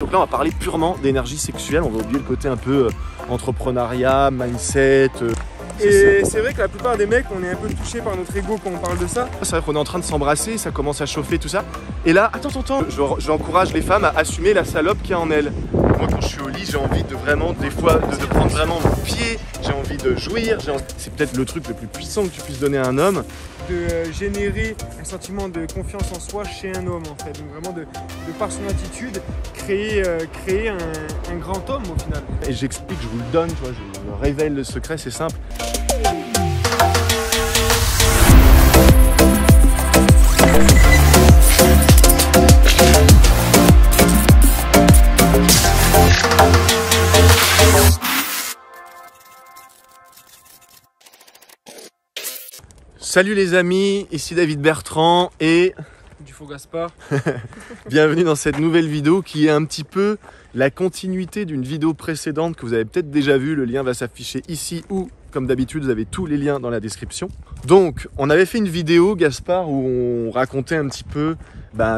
Donc là on va parler purement d'énergie sexuelle, on va oublier le côté un peu entrepreneuriat, mindset. Et c'est vrai que la plupart des mecs, on est un peu touchés par notre ego quand on parle de ça. C'est vrai qu'on est en train de s'embrasser, ça commence à chauffer tout ça. Et là, attends, j'encourage les femmes à assumer la salope qu'il y a en elles. Moi quand je suis au lit, j'ai envie de vraiment, des fois, de prendre vraiment mon pied, j'ai envie de jouir, c'est peut-être le truc le plus puissant que tu puisses donner à un homme. De générer un sentiment de confiance en soi chez un homme en fait. Donc vraiment de par son attitude, créer un grand homme au final. Et j'explique, je vous le donne, tu vois, je vous révèle le secret, c'est simple. Salut les amis, ici David Bertrand et Du faux Gaspard. bienvenue dans cette nouvelle vidéo qui est un petit peu la continuité d'une vidéo précédente que vous avez peut-être déjà vue. Le lien va s'afficher ici ou, comme d'habitude, vous avez tous les liens dans la description. Donc, on avait fait une vidéo, Gaspard, où on racontait un petit peu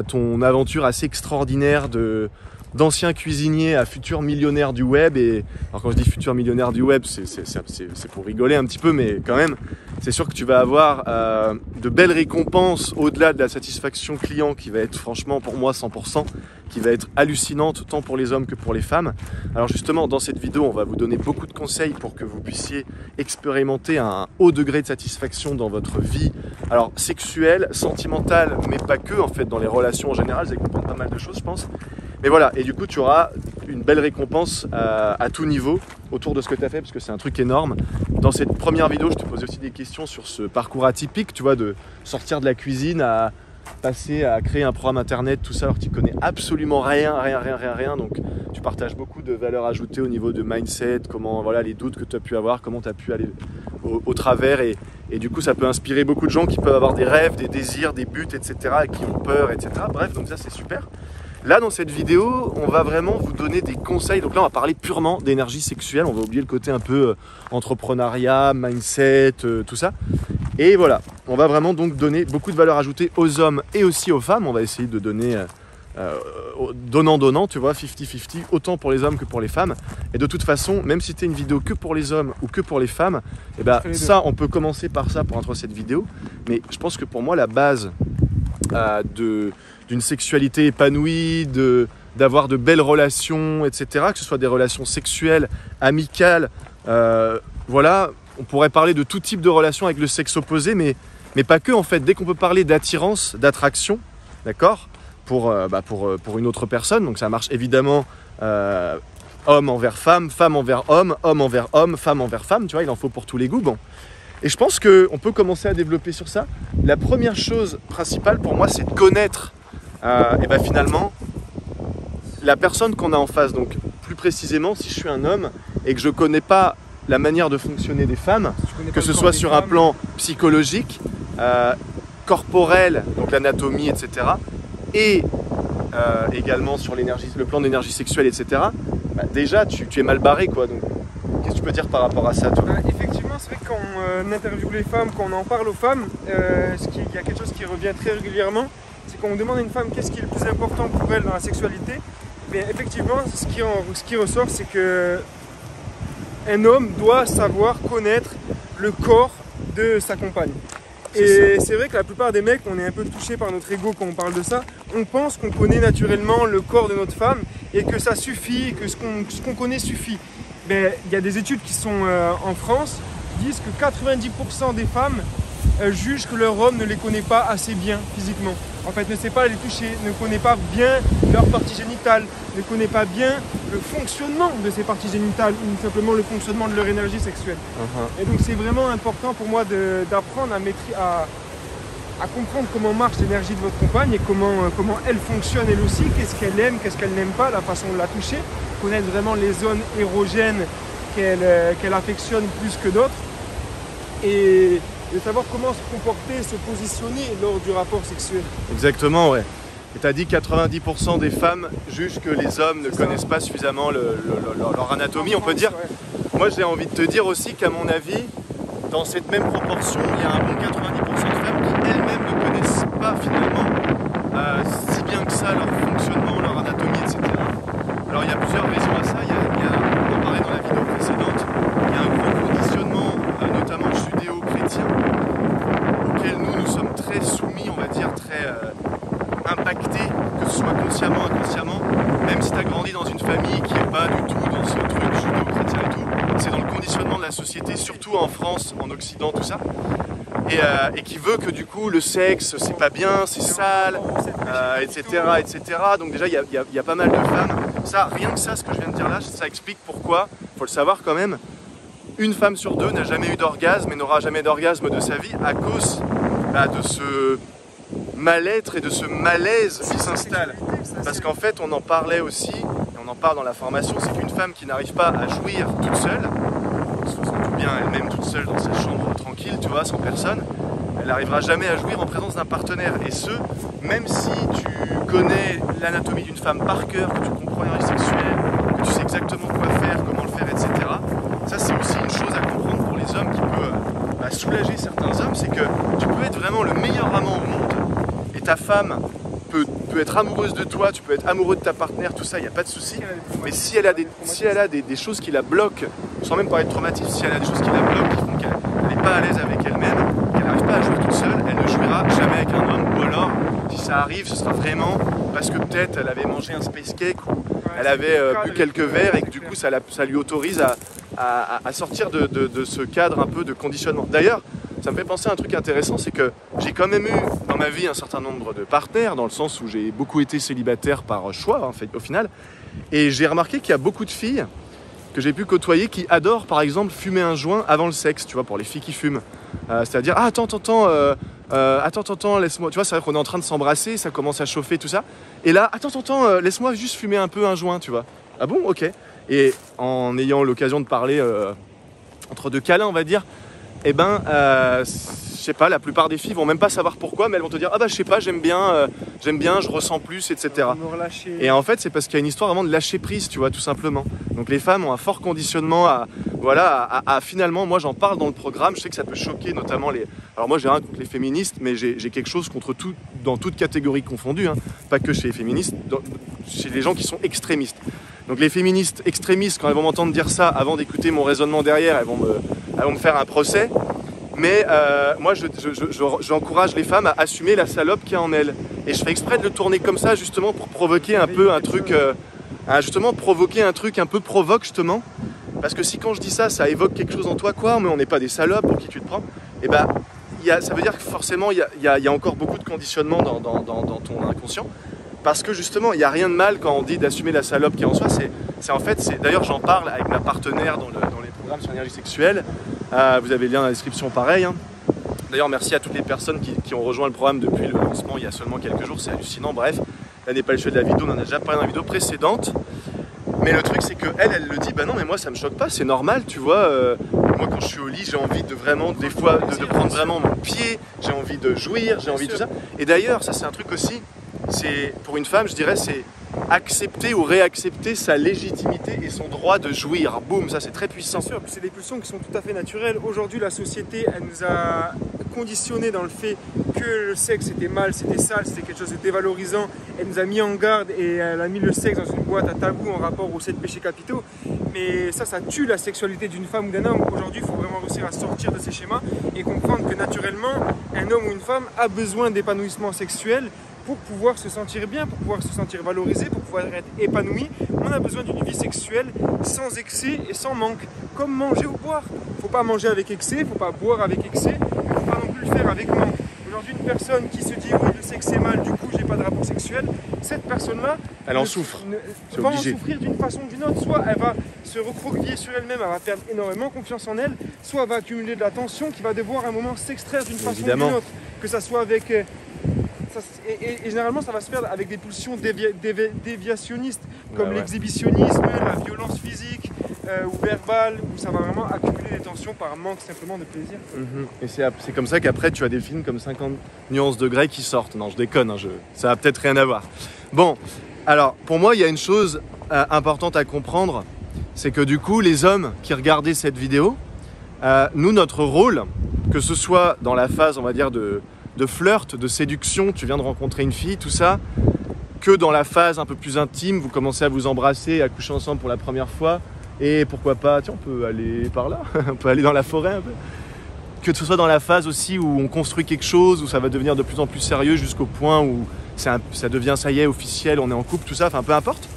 ton aventure assez extraordinaire d'ancien cuisinier à futur millionnaire du web. Et alors quand je dis futur millionnaire du web, c'est pour rigoler un petit peu, mais quand même, c'est sûr que tu vas avoir de belles récompenses au-delà de la satisfaction client qui va être franchement pour moi 100%, qui va être hallucinante tant pour les hommes que pour les femmes. Alors justement, dans cette vidéo, on va vous donner beaucoup de conseils pour que vous puissiez expérimenter un haut degré de satisfaction dans votre vie, alors sexuelle, sentimentale, mais pas que, en fait, dans les relations en général. Vous allez comprendre pas mal de choses, je pense. Mais voilà, et du coup, tu auras une belle récompense à tout niveau autour de ce que tu as fait, parce que c'est un truc énorme. Dans cette première vidéo, je te posais aussi des questions sur ce parcours atypique, tu vois, de sortir de la cuisine à passer à créer un programme internet, tout ça, alors que tu connais absolument rien. Donc, tu partages beaucoup de valeurs ajoutées au niveau de mindset, comment, voilà, les doutes que tu as pu avoir, comment tu as pu aller au travers. Et du coup, ça peut inspirer beaucoup de gens qui peuvent avoir des rêves, des désirs, des buts, etc., et qui ont peur, etc. Bref, donc ça, c'est super. Là, dans cette vidéo, on va vraiment vous donner des conseils. Donc là, on va parler purement d'énergie sexuelle. On va oublier le côté un peu entrepreneuriat, mindset, tout ça. Et voilà, on va vraiment donc donner beaucoup de valeur ajoutée aux hommes et aussi aux femmes. On va essayer de donner donnant, tu vois, 50-50, autant pour les hommes que pour les femmes. Et de toute façon, même si tu es une vidéo que pour les hommes ou que pour les femmes, eh ben, ça, on peut commencer par ça pour introduire cette vidéo. Mais je pense que pour moi, la base d'une sexualité épanouie, d'avoir de belles relations, etc., que ce soit des relations sexuelles, amicales, voilà, on pourrait parler de tout type de relations avec le sexe opposé, mais pas que, en fait. Dès qu'on peut parler d'attirance, d'attraction, d'accord, pour une autre personne, donc ça marche évidemment homme envers femme, femme envers homme, homme envers homme, femme envers femme, tu vois, il en faut pour tous les goûts, bon. Et je pense qu'on peut commencer à développer sur ça. La première chose principale pour moi, c'est de connaître finalement la personne qu'on a en face. Donc plus précisément, si je suis un homme et que je ne connais pas la manière de fonctionner des femmes, que ce soit sur un plan psychologique, corporel, donc l'anatomie, etc., et également sur le plan d'énergie sexuelle, etc., déjà tu es mal barré, quoi. Donc qu'est-ce que tu peux dire par rapport à ça, toi ? Effectivement, c'est vrai que quand on interviewe les femmes, quand on en parle aux femmes, il y a quelque chose qui revient très régulièrement, c'est quand on demande à une femme qu'est-ce qui est le plus important pour elle dans la sexualité. Bien, effectivement, ce qui ressort, c'est que un homme doit savoir connaître le corps de sa compagne. Et c'est vrai que la plupart des mecs, on est un peu touchés par notre ego quand on parle de ça. On pense qu'on connaît naturellement le corps de notre femme et que ça suffit, que ce qu'on connaît suffit. Mais il y a des études qui sont en France qui disent que 90% des femmes jugent que leur homme ne les connaît pas assez bien physiquement. En fait, ne sait pas les toucher, ne connaît pas bien leur partie génitale, ne connaît pas bien le fonctionnement de ces parties génitales ou simplement le fonctionnement de leur énergie sexuelle. Et donc c'est vraiment important pour moi d'apprendre à comprendre comment marche l'énergie de votre compagne et comment elle fonctionne elle aussi, qu'est-ce qu'elle aime, qu'est-ce qu'elle n'aime pas, la façon de la toucher, connaître vraiment les zones érogènes qu'elle affectionne plus que d'autres et de savoir comment se comporter, se positionner lors du rapport sexuel. Exactement, ouais. Et tu as dit 90% des femmes jugent que les hommes ne connaissent pas suffisamment leur anatomie, on peut dire. Ouais. Moi, j'ai envie de te dire aussi qu'à mon avis, dans cette même proportion, il y a un bon 90% de femmes qui elles-mêmes ne connaissent pas finalement si bien que ça leur fonctionnement, leur anatomie, etc. même si tu as grandi dans une famille qui n'est pas du tout dans ce truc judéo-chrétien et tout, c'est dans le conditionnement de la société, surtout en France, en Occident, tout ça, et qui veut que du coup le sexe c'est pas bien, c'est sale, etc., etc. Donc déjà il y a pas mal de femmes. Ça, rien que ça, ce que je viens de dire là, ça explique pourquoi, faut le savoir quand même, une femme sur deux n'a jamais eu d'orgasme et n'aura jamais d'orgasme de sa vie à cause de ce mal-être et de ce malaise qui s'installe. Parce qu'en fait, on en parlait aussi, et on en parle dans la formation, c'est qu'une femme qui n'arrive pas à jouir toute seule, se faisant tout bien elle-même toute seule dans sa chambre tranquille, tu vois, sans personne, elle n'arrivera jamais à jouir en présence d'un partenaire. Et ce, même si tu connais l'anatomie d'une femme par cœur, que tu comprends l'énergie sexuelle, que tu sais exactement quoi faire, comment le faire, etc. Ça, c'est aussi une chose à comprendre pour les hommes qui peut soulager certains hommes, c'est que tu peux être vraiment le meilleur amant au monde, et ta femme peut être amoureuse de toi, tu peux être amoureux de ta partenaire, tout ça, il n'y a pas de souci. Mais si elle a des choses qui la bloquent, sans même parler de traumatisme, si elle a des choses qui la bloquent, qui font qu'elle n'est pas à l'aise avec elle-même, qu'elle n'arrive pas à jouer toute seule, elle ne jouira jamais avec un homme. Ou alors, si ça arrive, ce sera vraiment parce que peut-être elle avait mangé un space cake ou elle avait bu quelques verres et que du coup ça lui autorise à sortir de ce cadre un peu de conditionnement. D'ailleurs, ça me fait penser à un truc intéressant, c'est que j'ai quand même eu dans ma vie un certain nombre de partenaires, dans le sens où j'ai beaucoup été célibataire par choix, en fait, au final. Et j'ai remarqué qu'il y a beaucoup de filles que j'ai pu côtoyer qui adorent, par exemple, fumer un joint avant le sexe, tu vois, pour les filles qui fument. C'est-à-dire, ah, attends, laisse-moi... Tu vois, c'est vrai qu'on est en train de s'embrasser, ça commence à chauffer, tout ça. Et là, attends, laisse-moi juste fumer un peu un joint, tu vois. Ah bon, ok. Et en ayant l'occasion de parler entre deux câlins, on va dire, eh ben, je sais pas, la plupart des filles vont même pas savoir pourquoi, mais elles vont te dire, ah bah je sais pas, j'aime bien, je ressens plus, etc. Et en fait, c'est parce qu'il y a une histoire vraiment de lâcher prise, tu vois, tout simplement. Donc les femmes ont un fort conditionnement à finalement, moi j'en parle dans le programme, je sais que ça peut choquer notamment les... Alors moi j'ai rien contre les féministes, mais j'ai quelque chose contre tout, dans toute catégorie confondue, hein. Pas que chez les féministes, chez les gens qui sont extrémistes. Donc les féministes extrémistes, quand elles vont m'entendre dire ça, avant d'écouter mon raisonnement derrière, elles vont me faire un procès. Mais moi, j'encourage les femmes à assumer la salope qu'il y a en elles. Et je fais exprès de le tourner comme ça, justement, pour provoquer un peu un truc... justement, provoquer un truc un peu provoque, justement. Parce que si quand je dis ça, ça évoque quelque chose en toi, quoi, mais on n'est pas des salopes, pour qui tu te prends, et ben, ça veut dire que forcément, il y a encore beaucoup de conditionnement dans ton inconscient. Parce que justement, il n'y a rien de mal quand on dit d'assumer la salope qui est en soi. D'ailleurs, j'en parle avec ma partenaire dans les programmes sur l'énergie sexuelle. Vous avez le lien dans la description, pareil. Hein. D'ailleurs, merci à toutes les personnes qui ont rejoint le programme depuis le lancement il y a seulement quelques jours. C'est hallucinant. Bref, là n'est pas le sujet de la vidéo. On en a déjà parlé dans la vidéo précédente. Mais le truc, c'est qu'elle le dit, bah non, mais moi, ça me choque pas. C'est normal, tu vois. Moi, quand je suis au lit, j'ai envie de vraiment, des fois, de prendre vraiment mon pied. J'ai envie de jouir, j'ai envie de tout ça. Et d'ailleurs, ça, c'est un truc aussi. C'est pour une femme, je dirais, c'est accepter ou réaccepter sa légitimité et son droit de jouir. Boum, ça c'est très puissant. Bien sûr, c'est des pulsions qui sont tout à fait naturelles. Aujourd'hui, la société, elle nous a conditionnés dans le fait que le sexe était mal, c'était sale, c'était quelque chose de dévalorisant. Elle nous a mis en garde et elle a mis le sexe dans une boîte à tabou en rapport aux 7 péchés capitaux. Mais ça tue la sexualité d'une femme ou d'un homme. Aujourd'hui, il faut vraiment réussir à sortir de ces schémas et comprendre que naturellement, un homme ou une femme a besoin d'épanouissement sexuel pour pouvoir se sentir bien, pour pouvoir se sentir valorisé, pour pouvoir être épanoui. On a besoin d'une vie sexuelle sans excès et sans manque, comme manger ou boire. Il ne faut pas manger avec excès, il ne faut pas boire avec excès, mais il ne faut pas non plus le faire avec manque. Aujourd'hui, une personne qui se dit « oui, le sexe est mal, du coup, j'ai pas de rapport sexuel », cette personne-là... Elle en souffre, va en souffrir d'une façon ou d'une autre. Soit elle va se recroqueviller sur elle-même, elle va perdre énormément confiance en elle, soit elle va accumuler de la tension qui va devoir à un moment s'extraire d'une façon ou d'une autre. Que ça soit avec... Et généralement, ça va se faire avec des pulsions déviationnistes, comme l'exhibitionnisme, la violence physique ou verbale, où ça va vraiment accumuler des tensions par manque simplement de plaisir. Et c'est comme ça qu'après, tu as des films comme 50 nuances de Grey qui sortent. Non, je déconne, hein, ça a peut-être rien à voir. Bon, alors, pour moi, il y a une chose importante à comprendre, c'est que du coup, les hommes qui regardaient cette vidéo, nous, notre rôle, que ce soit dans la phase, on va dire, de flirt, de séduction, tu viens de rencontrer une fille, tout ça, que dans la phase un peu plus intime, vous commencez à vous embrasser, à coucher ensemble pour la première fois, et pourquoi pas, tiens, on peut aller par là, on peut aller dans la forêt un peu. Que ce soit dans la phase aussi où on construit quelque chose, où ça va devenir de plus en plus sérieux jusqu'au point où ça devient, ça y est, officiel, on est en couple, tout ça, enfin peu importe.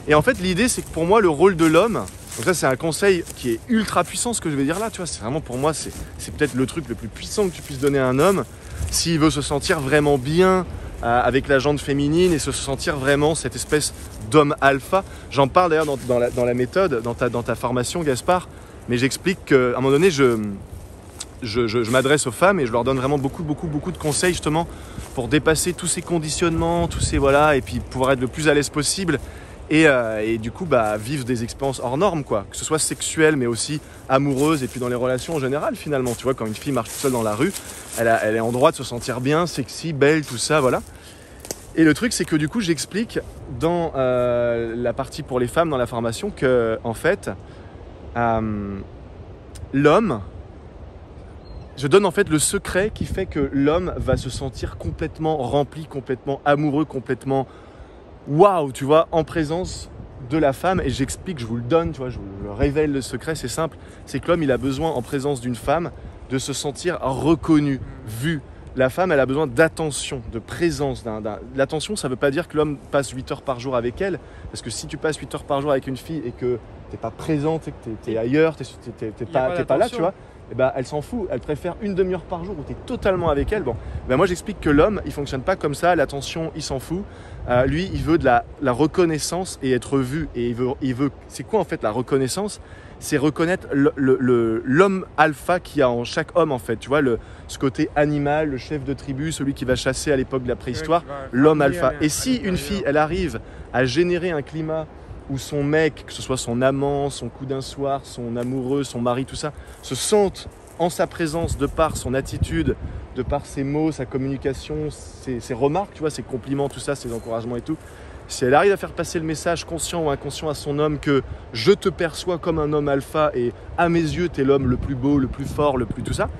Et en fait, l'idée, c'est que pour moi, le rôle de l'homme, donc ça, c'est un conseil qui est ultra puissant, ce que je vais dire là, tu vois, c'est vraiment pour moi, c'est peut-être le truc le plus puissant que tu puisses donner à un homme s'il veut se sentir vraiment bien avec la jante féminine et se sentir vraiment cette espèce d'homme alpha. J'en parle d'ailleurs dans la méthode, dans ta formation, Gaspard, mais j'explique qu'à un moment donné, je m'adresse aux femmes et je leur donne vraiment beaucoup de conseils justement pour dépasser tous ces conditionnements, tous ces voilà, et puis pouvoir être le plus à l'aise possible et du coup vivre des expériences hors normes, quoi, que ce soit sexuelles mais aussi amoureuses et puis dans les relations en général finalement. Tu vois, quand une fille marche toute seule dans la rue, elle est en droit de se sentir bien, sexy, belle, tout ça, voilà. Et le truc, c'est que du coup, j'explique dans la partie pour les femmes dans la formation que en fait l'homme, je donne en fait le secret qui fait que l'homme va se sentir complètement rempli, complètement amoureux, complètement waouh, tu vois, en présence de la femme. Et j'explique, je vous le donne, tu vois, je vous révèle le secret, c'est simple. C'est que l'homme, il a besoin en présence d'une femme de se sentir reconnu, vu. La femme, elle a besoin d'attention, de présence. L'attention, ça ne veut pas dire que l'homme passe 8 heures par jour avec elle. Parce que si tu passes 8 heures par jour avec une fille et que tu n'es pas présente, que tu es ailleurs, tu n'es pas là, tu vois, et ben, elle s'en fout. Elle préfère une demi-heure par jour où tu es totalement avec elle. Bon, ben moi, j'explique que l'homme, il ne fonctionne pas comme ça. L'attention, il s'en fout. Lui, il veut de la reconnaissance et être vu. Et il veut c'est quoi en fait la reconnaissance ? C'est reconnaître l'homme alpha qu'il y a en chaque homme en fait, tu vois, ce côté animal, le chef de tribu, celui qui va chasser à l'époque de la préhistoire, l'homme alpha. Et si une fille, elle arrive à générer un climat où son mec, que ce soit son amant, son coup d'un soir, son amoureux, son mari, tout ça, se sentent en sa présence de par son attitude, de par ses mots, sa communication, ses remarques, tu vois, ses compliments, tout ça, ses encouragements et tout, si elle arrive à faire passer le message conscient ou inconscient à son homme que je te perçois comme un homme alpha et à mes yeux tu es l'homme le plus beau, le plus fort, le plus tout ça,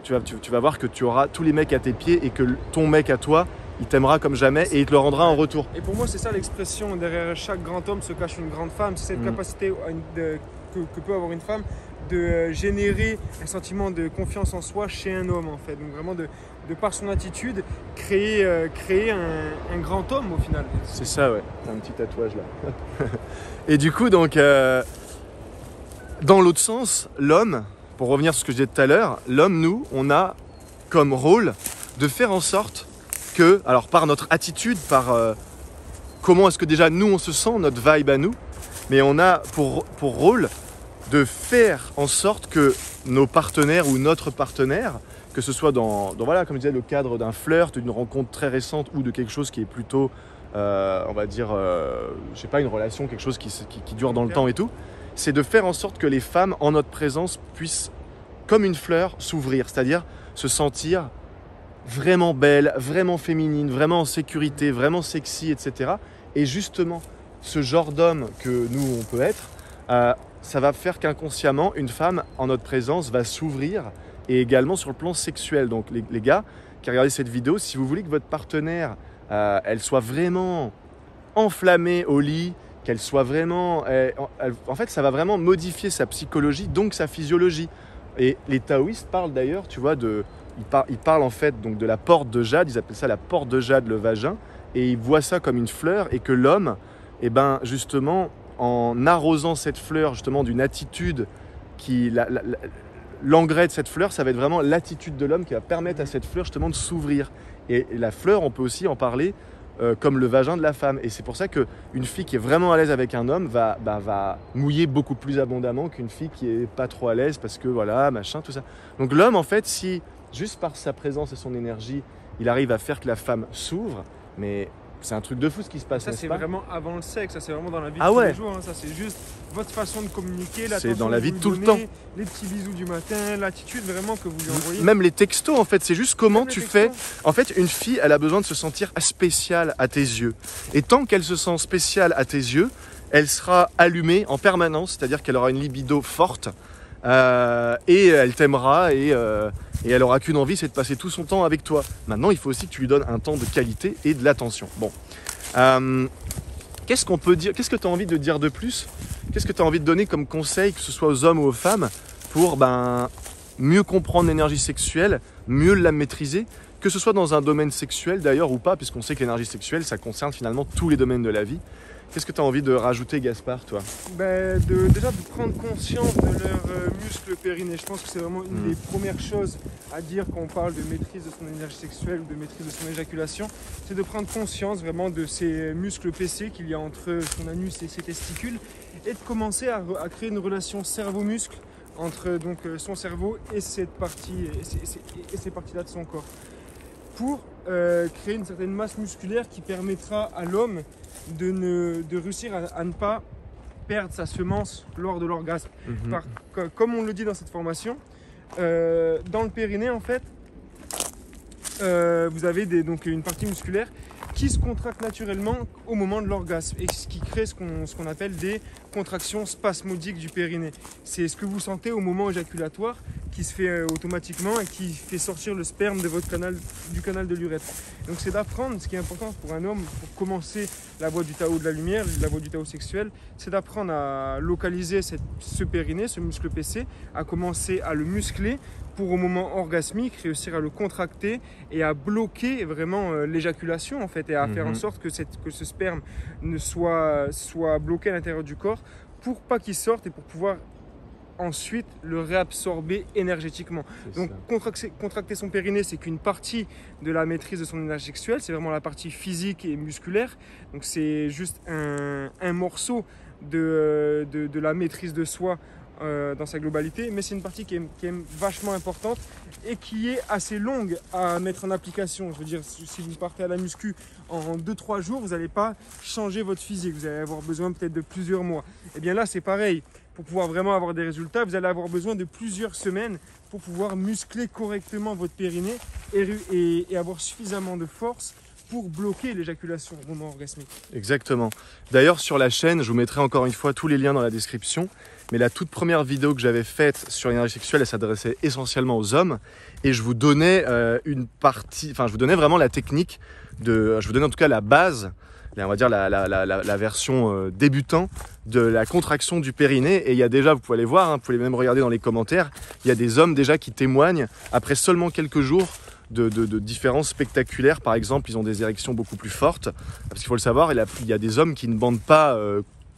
tu vas voir que tu auras tous les mecs à tes pieds et que ton mec à toi, il t'aimera comme jamais et il te le rendra en retour. Et pour moi c'est ça l'expression, derrière chaque grand homme se cache une grande femme, c'est cette capacité que peut avoir une femme de générer un sentiment de confiance en soi chez un homme en fait, donc vraiment de par son attitude, créer un grand homme au final. C'est ça, ouais. T'as un petit tatouage là. Et du coup, donc, dans l'autre sens, l'homme, pour revenir sur ce que je disais tout à l'heure, l'homme, nous, on a comme rôle de faire en sorte que, alors par notre attitude, par comment est-ce que déjà nous on se sent, notre vibe à nous, mais on a pour rôle de faire en sorte que nos partenaires ou notre partenaire, que ce soit dans voilà, comme je disais, le cadre d'un flirt, d'une rencontre très récente ou de quelque chose qui est plutôt, on va dire, je sais pas, une relation, quelque chose qui dure dans le temps et tout, c'est de faire en sorte que les femmes, en notre présence, puissent, comme une fleur, s'ouvrir, c'est-à-dire se sentir vraiment belle, vraiment féminine, vraiment en sécurité, vraiment sexy, etc. Et justement, ce genre d'homme que nous, on peut être, ça va faire qu'inconsciemment, une femme, en notre présence, va s'ouvrir et également sur le plan sexuel. Donc les gars qui regardez cette vidéo, si vous voulez que votre partenaire, elle soit vraiment enflammée au lit, qu'elle soit vraiment... en fait, ça va vraiment modifier sa psychologie, donc sa physiologie. Et les taoïstes parlent d'ailleurs, tu vois, ils parlent en fait donc de la porte de jade, ils appellent ça la porte de jade, le vagin, et ils voient ça comme une fleur, et que l'homme, eh ben, justement, en arrosant cette fleur justement d'une attitude qui... l'engrais de cette fleur, ça va être vraiment l'attitude de l'homme qui va permettre à cette fleur justement de s'ouvrir. Et la fleur, on peut aussi en parler comme le vagin de la femme. Et c'est pour ça qu'une fille qui est vraiment à l'aise avec un homme va mouiller beaucoup plus abondamment qu'une fille qui est pas trop à l'aise parce que voilà, machin, tout ça. Donc l'homme, en fait, si juste par sa présence et son énergie, il arrive à faire que la femme s'ouvre, mais c'est un truc de fou ce qui se passe. Ça, c'est vraiment avant le sexe, ça c'est vraiment dans la vie de tous les jours. Hein. Ça c'est juste votre façon de communiquer, c'est dans la vie de tout le temps. Les petits bisous du matin, l'attitude vraiment que vous lui envoyez. Même les textos en fait, c'est juste comment tu fais. En fait, une fille, elle a besoin de se sentir spéciale à tes yeux. Et tant qu'elle se sent spéciale à tes yeux, elle sera allumée en permanence, c'est-à-dire qu'elle aura une libido forte et elle t'aimera et elle aura qu'une envie, c'est de passer tout son temps avec toi. Maintenant, il faut aussi que tu lui donnes un temps de qualité et de l'attention. Bon, qu'est-ce qu'on peut dire ? Qu'est-ce que tu as envie de dire de plus ? Qu'est-ce que tu as envie de donner comme conseil, que ce soit aux hommes ou aux femmes, pour mieux comprendre l'énergie sexuelle, mieux la maîtriser, que ce soit dans un domaine sexuel d'ailleurs ou pas, puisqu'on sait que l'énergie sexuelle, ça concerne finalement tous les domaines de la vie. Qu'est-ce que tu as envie de rajouter, Gaspard, toi? Déjà de prendre conscience de leurs muscles périnées. Je pense que c'est vraiment une des premières choses à dire quand on parle de maîtrise de son énergie sexuelle ou de maîtrise de son éjaculation. C'est de prendre conscience vraiment de ces muscles PC qu'il y a entre son anus et ses testicules et de commencer à créer une relation cerveau-muscle entre donc, son cerveau et cette partie et ces parties-là de son corps pour créer une certaine masse musculaire qui permettra à l'homme de réussir à ne pas perdre sa semence lors de l'orgasme. Comme on le dit dans cette formation, dans le périnée en fait, vous avez donc une partie musculaire qui se contracte naturellement au moment de l'orgasme et ce qui crée ce qu'on appelle des contractions spasmodiques du périnée. C'est ce que vous sentez au moment éjaculatoire qui se fait automatiquement et qui fait sortir le sperme du canal de l'urètre. Donc c'est d'apprendre, ce qui est important pour un homme, pour commencer la voie du Tao de la lumière, la voie du Tao sexuel, c'est d'apprendre à localiser ce périnée, ce muscle PC, à commencer à le muscler pour au moment orgasmique réussir à le contracter et à bloquer vraiment l'éjaculation en fait et à faire en sorte que ce sperme ne soit bloqué à l'intérieur du corps pour pas qu'il sorte et pour pouvoir ensuite le réabsorber énergétiquement. Donc contracter son périnée, c'est qu'une partie de la maîtrise de son énergie sexuelle, c'est vraiment la partie physique et musculaire. Donc c'est juste un morceau de la maîtrise de soi dans sa globalité, mais c'est une partie qui est vachement importante et qui est assez longue à mettre en application. Je veux dire, si vous partez à la muscu en 2-3 jours, vous n'allez pas changer votre physique, vous allez avoir besoin peut-être de plusieurs mois. Et bien là, c'est pareil. Pour pouvoir vraiment avoir des résultats, vous allez avoir besoin de plusieurs semaines pour pouvoir muscler correctement votre périnée et avoir suffisamment de force pour bloquer l'éjaculation au moment orgasmique. Exactement. D'ailleurs, sur la chaîne, je vous mettrai encore une fois tous les liens dans la description. Mais la toute première vidéo que j'avais faite sur l'énergie sexuelle, elle s'adressait essentiellement aux hommes. Et je vous donnais je vous donnais vraiment la technique je vous donnais en tout cas la base, on va dire la version débutant de la contraction du périnée. Et il y a déjà, vous pouvez aller voir, vous pouvez même regarder dans les commentaires, il y a des hommes déjà qui témoignent après seulement quelques jours de différences spectaculaires. Par exemple, ils ont des érections beaucoup plus fortes. Parce qu'il faut le savoir, il y a des hommes qui ne bandent pas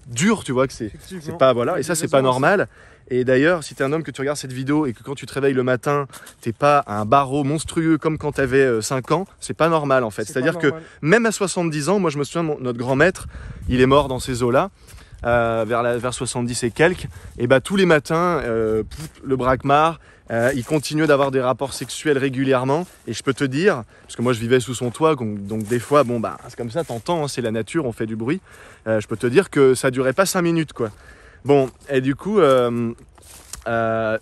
dur, tu vois, que c'est pas, voilà, et ça c'est pas normal. Et d'ailleurs, si tu es un homme que tu regardes cette vidéo et que quand tu te réveilles le matin, t'es pas un barreau monstrueux comme quand tu avais 5 ans, c'est pas normal en fait. C'est-à-dire que même à 70 ans, moi je me souviens, notre grand maître, il est mort dans ces eaux-là, vers 70 et quelques, et bah tous les matins, le braquemar, il continuait d'avoir des rapports sexuels régulièrement. Et je peux te dire, parce que moi je vivais sous son toit, donc des fois, bon bah c'est comme ça, t'entends, hein, c'est la nature, on fait du bruit. Je peux te dire que ça durait pas 5 minutes quoi. Bon, et du coup, dans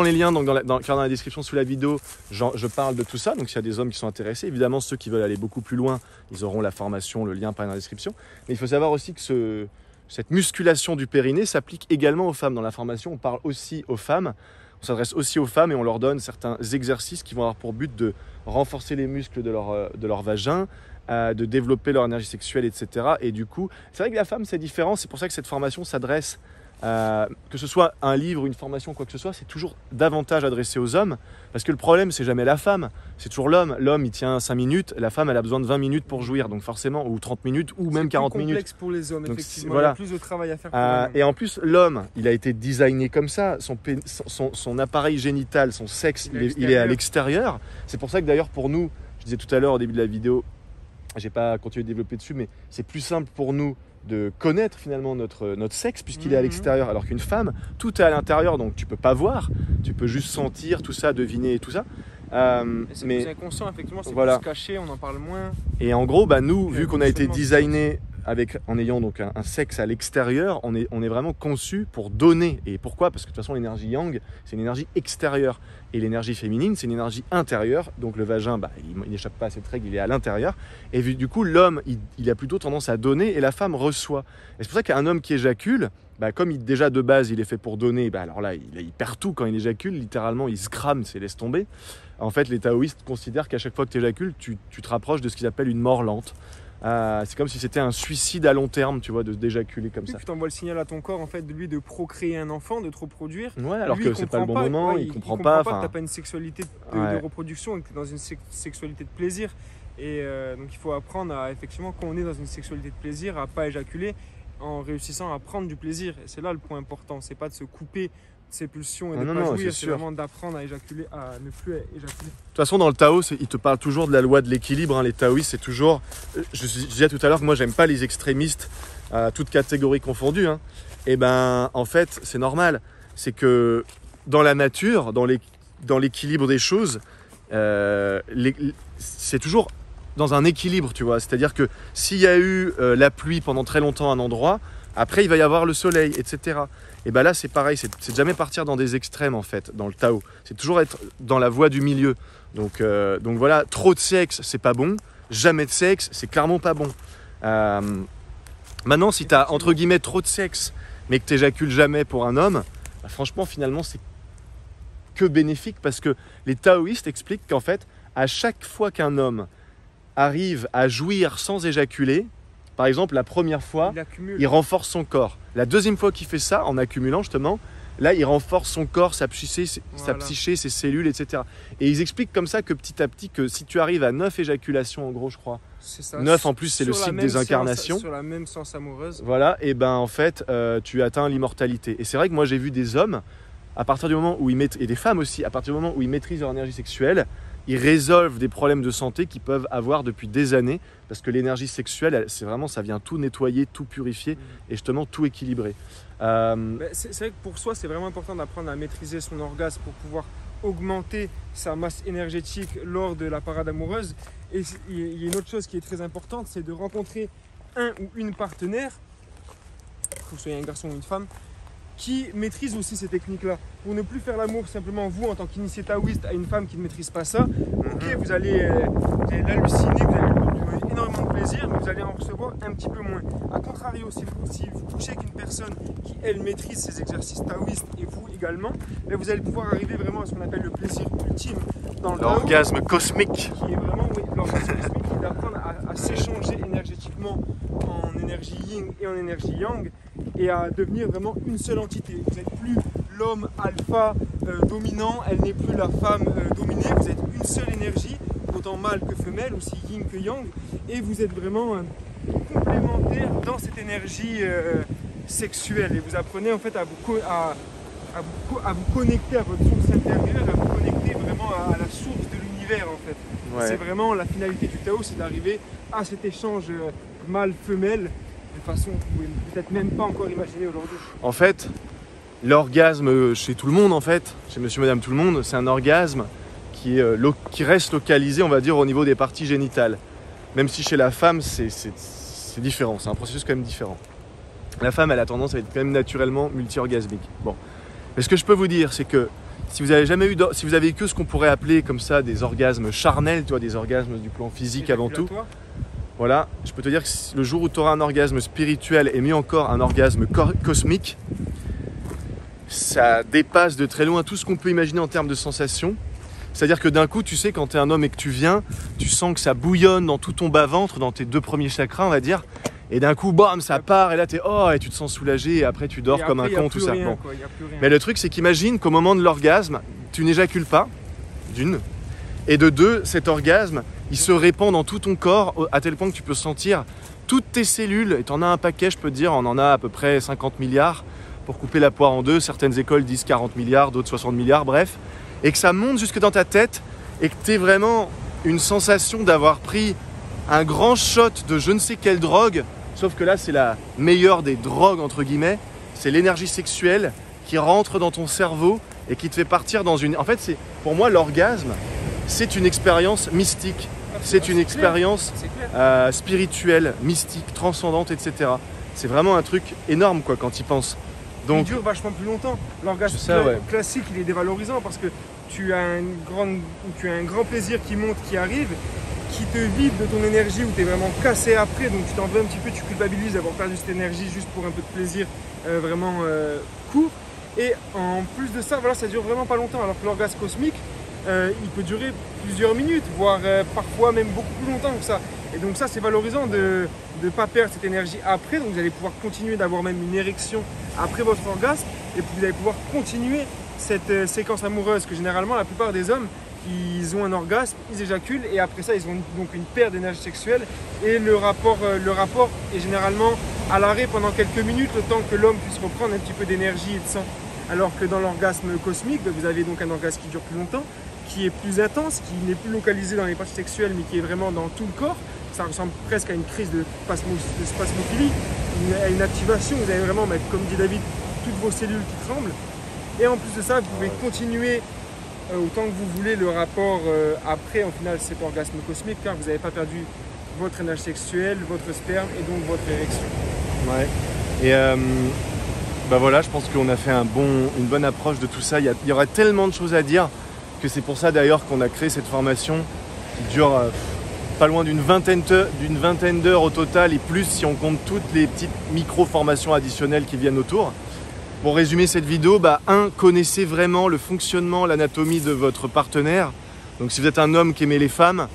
les liens, donc dans la description sous la vidéo, je parle de tout ça. Donc s'il y a des hommes qui sont intéressés, évidemment ceux qui veulent aller beaucoup plus loin, ils auront la formation, le lien par dans la description. Mais il faut savoir aussi que cette musculation du périnée s'applique également aux femmes. Dans la formation, on parle aussi aux femmes. On s'adresse aussi aux femmes et on leur donne certains exercices qui vont avoir pour but de renforcer les muscles de leur vagin, de développer leur énergie sexuelle, etc. Et du coup, c'est vrai que la femme, c'est différent. C'est pour ça que cette formation s'adresse, que ce soit un livre, une formation, quoi que ce soit, c'est toujours davantage adressé aux hommes. Parce que le problème, c'est jamais la femme, c'est toujours l'homme. L'homme, il tient 5 minutes, la femme, elle a besoin de 20 minutes pour jouir. Donc forcément, ou 30 minutes, ou même 40 minutes. C'est complexe pour les hommes, donc, effectivement. Voilà. Il y a plus de travail à faire pour l'homme. Et en plus, l'homme, il a été designé comme ça. Son appareil génital, son sexe, il est à l'extérieur. C'est pour ça que d'ailleurs, pour nous, je disais tout à l'heure au début de la vidéo, j'ai pas continué de développer dessus, mais c'est plus simple pour nous de connaître finalement notre sexe puisqu'il est à l'extérieur, alors qu'une femme, tout est à l'intérieur, donc tu peux pas voir, tu peux juste sentir tout ça, deviner et tout ça. C'est plus inconscient, effectivement, c'est voilà. Plus caché, on en parle moins. Et en gros, bah, nous, vu qu'on a été designé en ayant donc un sexe à l'extérieur, on est vraiment conçu pour donner. Et pourquoi? Parce que de toute façon, l'énergie yang, c'est une énergie extérieure. Et l'énergie féminine, c'est une énergie intérieure. Donc le vagin, bah, il n'échappe pas à cette règle, il est à l'intérieur. Et du coup, l'homme, il a plutôt tendance à donner et la femme reçoit. Et c'est pour ça qu'un homme qui éjacule, bah, comme déjà de base, il est fait pour donner, bah, alors là, il perd tout quand il éjacule. Littéralement, il se crame, c'est laisse tomber. En fait, les taoïstes considèrent qu'à chaque fois que tu éjacules, tu te rapproches de ce qu'ils appellent une mort lente. C'est comme si c'était un suicide à long terme, tu vois, d'éjaculer comme ça. Tu envoies le signal à ton corps, en fait, de lui de procréer un enfant, de te reproduire. Ouais, alors lui, que c'est pas le bon moment, il comprend pas. Que t'as pas une sexualité de reproduction et que t'es dans une sexualité de plaisir. Et donc il faut apprendre à, effectivement, quand on est dans une sexualité de plaisir, à pas éjaculer en réussissant à prendre du plaisir. Et c'est là le point important, c'est pas de se couper de ses pulsions et de pas jouir, c'est vraiment d'apprendre à éjaculer, à ne plus éjaculer. De toute façon, dans le Tao, il te parle toujours de la loi de l'équilibre. Hein. Les taoïstes, c'est toujours... Je disais tout à l'heure que moi, j'aime pas les extrémistes, toutes catégories confondues. Hein. Et ben, en fait, c'est normal. C'est que dans la nature, dans l'équilibre des choses, c'est toujours dans un équilibre, tu vois. C'est-à-dire que s'il y a eu la pluie pendant très longtemps à un endroit, après il va y avoir le soleil, etc. Et ben là c'est pareil, c'est jamais partir dans des extrêmes en fait, dans le Tao. C'est toujours être dans la voie du milieu. Donc voilà, trop de sexe, c'est pas bon. Jamais de sexe, c'est clairement pas bon. Maintenant, si tu as entre guillemets trop de sexe, mais que tu n'éjacules jamais pour un homme, bah, franchement, finalement, c'est que bénéfique parce que les taoïstes expliquent qu'en fait, à chaque fois qu'un homme arrive à jouir sans éjaculer, par exemple, la première fois, il renforce son corps. La deuxième fois qu'il fait ça, en accumulant justement, là, il renforce son corps, sa psyché, ses cellules, etc. Et ils expliquent comme ça que petit à petit, que si tu arrives à 9 éjaculations, en gros, je crois. C'est ça. 9 en plus, c'est le cycle des incarnations. Sur la même séance amoureuse. Voilà, et ben en fait, tu atteins l'immortalité. Et c'est vrai que moi, j'ai vu des hommes, à partir du moment où et des femmes aussi, à partir du moment où ils maîtrisent leur énergie sexuelle, ils résolvent des problèmes de santé qu'ils peuvent avoir depuis des années, parce que l'énergie sexuelle, c'est vraiment, ça vient tout nettoyer, tout purifier, et justement tout équilibrer. C'est vrai que pour soi, c'est vraiment important d'apprendre à maîtriser son orgasme pour pouvoir augmenter sa masse énergétique lors de la parade amoureuse. Et il y a une autre chose qui est très importante, c'est de rencontrer un ou une partenaire, que ce soit un garçon ou une femme, qui maîtrise aussi ces techniques-là. Pour ne plus faire l'amour simplement vous en tant qu'initié taoïste à une femme qui ne maîtrise pas ça, ok, vous allez l'halluciner, vous allez lui donner énormément de plaisir, mais vous allez en recevoir un petit peu moins. A contrario, si vous couchez avec une personne qui, elle, maîtrise ces exercices taoïstes et vous également, vous allez pouvoir arriver vraiment à ce qu'on appelle le plaisir ultime dans le l'orgasme cosmique. Qui est vraiment, oui, l'orgasme cosmique, qui est d'apprendre à s'échanger énergétiquement en énergie yin et en énergie yang, et à devenir vraiment une seule entité. Vous n'êtes plus l'homme alpha dominant, elle n'est plus la femme dominée, vous êtes une seule énergie, autant mâle que femelle, aussi yin que yang, et vous êtes vraiment complémentaires dans cette énergie sexuelle, et vous apprenez en fait à vous connecter à votre source intérieure, à vous connecter vraiment à la source de l'univers en fait. Ouais. C'est vraiment la finalité du Tao, c'est d'arriver à cet échange mâle-femelle de façon que vous pouvez peut-être même pas encore imaginer aujourd'hui. En fait, l'orgasme chez tout le monde, en fait, chez monsieur, madame, tout le monde, c'est un orgasme qui reste localisé, on va dire, au niveau des parties génitales. Même si chez la femme, c'est différent, c'est un processus quand même différent. La femme, elle a tendance à être quand même naturellement multi-orgasmique. Bon. Mais ce que je peux vous dire, c'est que si vous avez que ce qu'on pourrait appeler comme ça des orgasmes charnels, tu vois, des orgasmes du plan physique avant tout, voilà, je peux te dire que le jour où tu auras un orgasme spirituel et mieux encore un orgasme cosmique, ça dépasse de très loin tout ce qu'on peut imaginer en termes de sensations. C'est-à-dire que d'un coup, tu sais, quand tu es un homme et que tu viens, tu sens que ça bouillonne dans tout ton bas-ventre, dans tes 2 premiers chakras, on va dire. Et d'un coup, bam, ça part, et là, et tu te sens soulagé, et après, tu dors comme un con, tout ça. Rien, bon. Mais le truc, c'est qu'imagine qu'au moment de l'orgasme, tu n'éjacules pas, d'une, et de 2, cet orgasme, il se répand dans tout ton corps, à tel point que tu peux sentir toutes tes cellules, et tu en as un paquet, je peux te dire, on en a à peu près 50 milliards, pour couper la poire en 2, certaines écoles disent 40 milliards, d'autres 60 milliards, bref, et que ça monte jusque dans ta tête, et que tu aies vraiment une sensation d'avoir pris un grand shot de je ne sais quelle drogue, sauf que là, c'est la meilleure des drogues, entre guillemets, c'est l'énergie sexuelle qui rentre dans ton cerveau et qui te fait partir dans une... En fait, pour moi, l'orgasme, c'est une expérience mystique, c'est une expérience spirituelle, mystique, transcendante, etc. C'est vraiment un truc énorme, quoi, quand tu y penses. Donc, il dure vachement plus longtemps. L'orgasme classique, il est dévalorisant parce que tu as un grand plaisir qui monte, qui arrive, qui te vide de ton énergie, où tu es vraiment cassé après, donc tu t'en veux un petit peu, tu culpabilises d'avoir perdu cette énergie juste pour un peu de plaisir vraiment court. Et en plus de ça, voilà, ça dure vraiment pas longtemps, alors que l'orgasme cosmique, il peut durer plusieurs minutes, voire parfois même beaucoup plus longtemps que ça. Et donc ça, c'est valorisant de ne pas perdre cette énergie après, donc vous allez pouvoir continuer d'avoir même une érection après votre orgasme, et puis vous allez pouvoir continuer cette séquence amoureuse que généralement la plupart des hommes, ils ont un orgasme, ils éjaculent et après ça ils ont donc une perte d'énergie sexuelle et le rapport est généralement à l'arrêt pendant quelques minutes, le temps que l'homme puisse reprendre un petit peu d'énergie et de sang. Alors que dans l'orgasme cosmique, vous avez donc un orgasme qui dure plus longtemps, qui est plus intense, qui n'est plus localisé dans les parties sexuelles mais qui est vraiment dans tout le corps. Ça ressemble presque à une crise de spasmophilie, à une activation. Vous avez vraiment, comme dit David, toutes vos cellules qui tremblent. Et en plus de ça, vous pouvez continuer autant que vous voulez le rapport après, au final, cet orgasme cosmique, car vous n'avez pas perdu votre énergie sexuelle, votre sperme et donc votre érection. Ouais. Et bah voilà, je pense qu'on a fait une bonne approche de tout ça. Il y aurait tellement de choses à dire que c'est pour ça d'ailleurs qu'on a créé cette formation qui dure pas loin d'une vingtaine d'heures au total et plus si on compte toutes les petites micro-formations additionnelles qui viennent autour. Pour résumer cette vidéo, connaissez vraiment le fonctionnement, l'anatomie de votre partenaire. Donc si vous êtes un homme qui aimait les femmes,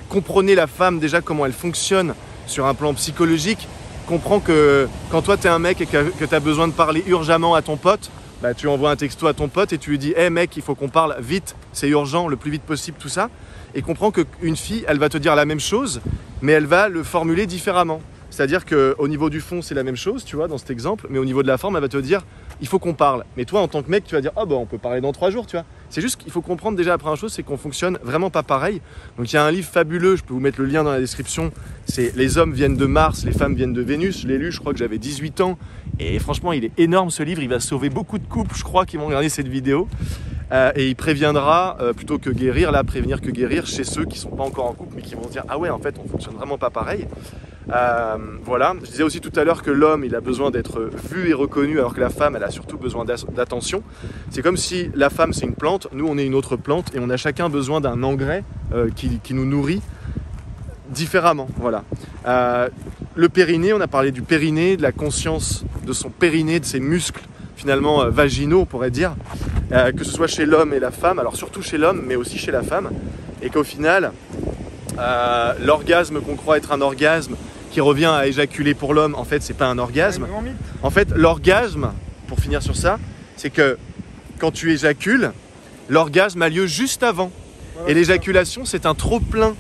comprenez la femme déjà comment elle fonctionne sur un plan psychologique. Comprends que quand toi tu es un mec et que tu as besoin de parler urgemment à ton pote, tu envoies un texto à ton pote et tu lui dis « Hey mec, il faut qu'on parle vite, c'est urgent, le plus vite possible, tout ça ». Et comprends qu'une fille, elle va te dire la même chose, mais elle va le formuler différemment. C'est-à-dire qu'au niveau du fond, c'est la même chose, tu vois, dans cet exemple, mais au niveau de la forme, elle va te dire « Il faut qu'on parle ». Mais toi, en tant que mec, tu vas dire « Oh on peut parler dans 3 jours », tu vois. C'est juste qu'il faut comprendre déjà la première chose, c'est qu'on fonctionne vraiment pas pareil. Donc il y a un livre fabuleux, je peux vous mettre le lien dans la description, c'est « Les hommes viennent de Mars, les femmes viennent de Vénus ». Je l'ai lu, je crois que j'avais 18 ans. Et franchement, il est énorme ce livre, il va sauver beaucoup de couples, je crois, qui vont regarder cette vidéo. Et il préviendra, plutôt que guérir, là, prévenir que guérir chez ceux qui ne sont pas encore en couple, mais qui vont se dire « Ah ouais, en fait, on fonctionne vraiment pas pareil ». Voilà, je disais aussi tout à l'heure que l'homme il a besoin d'être vu et reconnu alors que la femme elle a surtout besoin d'attention. C'est comme si la femme c'est une plante, nous on est une autre plante et on a chacun besoin d'un engrais qui nous nourrit différemment. Voilà. Le périnée, on a parlé du périnée, de la conscience de son périnée, de ses muscles finalement vaginaux on pourrait dire, que ce soit chez l'homme et la femme, alors surtout chez l'homme mais aussi chez la femme, et qu'au final l'orgasme qu'on croit être un orgasme qui revient à éjaculer pour l'homme, en fait c'est pas un orgasme. En fait l'orgasme, pour finir sur ça, c'est que quand tu éjacules, l'orgasme a lieu juste avant. Et l'éjaculation c'est un trop plein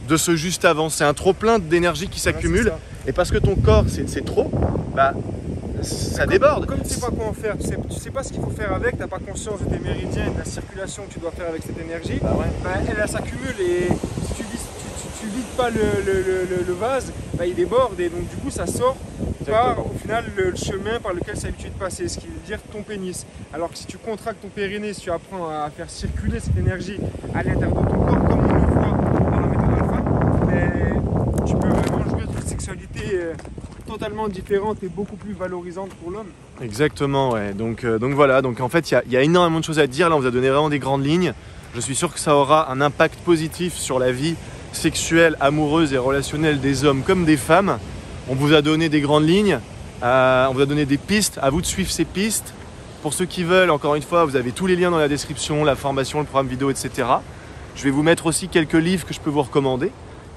de ce juste avant, c'est un trop plein d'énergie qui s'accumule. Et parce que ton corps c'est trop, ça déborde. Comme tu sais pas quoi en faire, tu sais pas ce qu'il faut faire avec, tu n'as pas conscience de tes méridiens et de la circulation que tu dois faire avec cette énergie, elle s'accumule et si tu vides pas le vase, il déborde et donc du coup ça sort par au final le chemin par lequel c'est habitué de passer, ce qui veut dire ton pénis. Alors que si tu contractes ton périnée, si tu apprends à faire circuler cette énergie à l'intérieur de ton corps, comme on le voit dans la méthode alpha, tu peux vraiment jouir d'une sexualité totalement différente et beaucoup plus valorisante pour l'homme. Exactement, ouais. Donc voilà, donc en fait il y a énormément de choses à dire, là on vous a donné vraiment des grandes lignes. Je suis sûr que ça aura un impact positif sur la vie sexuelle, amoureuse et relationnelle des hommes comme des femmes. On vous a donné des grandes lignes, on vous a donné des pistes, à vous de suivre ces pistes. Pour ceux qui veulent, encore une fois, vous avez tous les liens dans la description, la formation, le programme vidéo, etc. Je vais vous mettre aussi quelques livres que je peux vous recommander.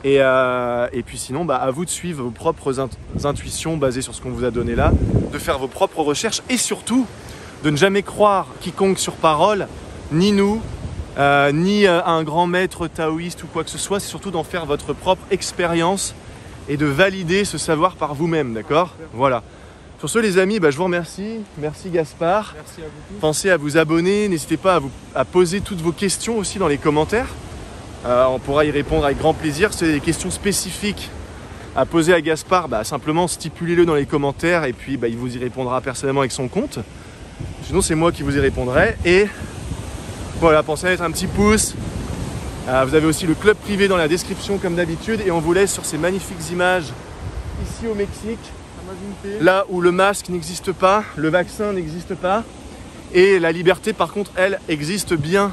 Et puis sinon, à vous de suivre vos propres intuitions basées sur ce qu'on vous a donné là, de faire vos propres recherches et surtout de ne jamais croire quiconque sur parole, ni nous, ni un grand maître taoïste ou quoi que ce soit. C'est surtout d'en faire votre propre expérience et de valider ce savoir par vous-même, d'accord ? Voilà. Sur ce les amis, je vous remercie. Merci Gaspard. Merci à vous tous. Pensez à vous abonner, n'hésitez pas à poser toutes vos questions aussi dans les commentaires. On pourra y répondre avec grand plaisir. C'est des questions spécifiques à poser à Gaspard, simplement stipulez-le dans les commentaires et puis il vous y répondra personnellement avec son compte. Sinon c'est moi qui vous y répondrai. Et voilà, pensez à mettre un petit pouce. Vous avez aussi le club privé dans la description comme d'habitude et on vous laisse sur ces magnifiques images ici au Mexique, là où le masque n'existe pas, le vaccin n'existe pas et la liberté par contre elle existe bien,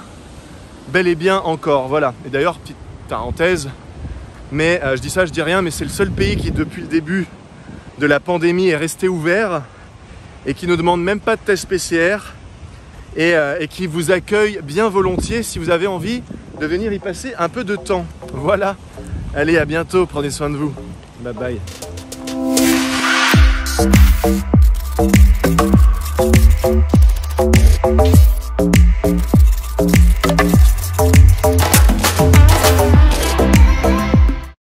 bel et bien encore. Voilà, et d'ailleurs petite parenthèse, mais je dis ça, je dis rien, mais c'est le seul pays qui depuis le début de la pandémie est resté ouvert et qui ne demande même pas de test PCR et qui vous accueille bien volontiers si vous avez envie de venir y passer un peu de temps. Voilà, allez à bientôt, prenez soin de vous, bye bye.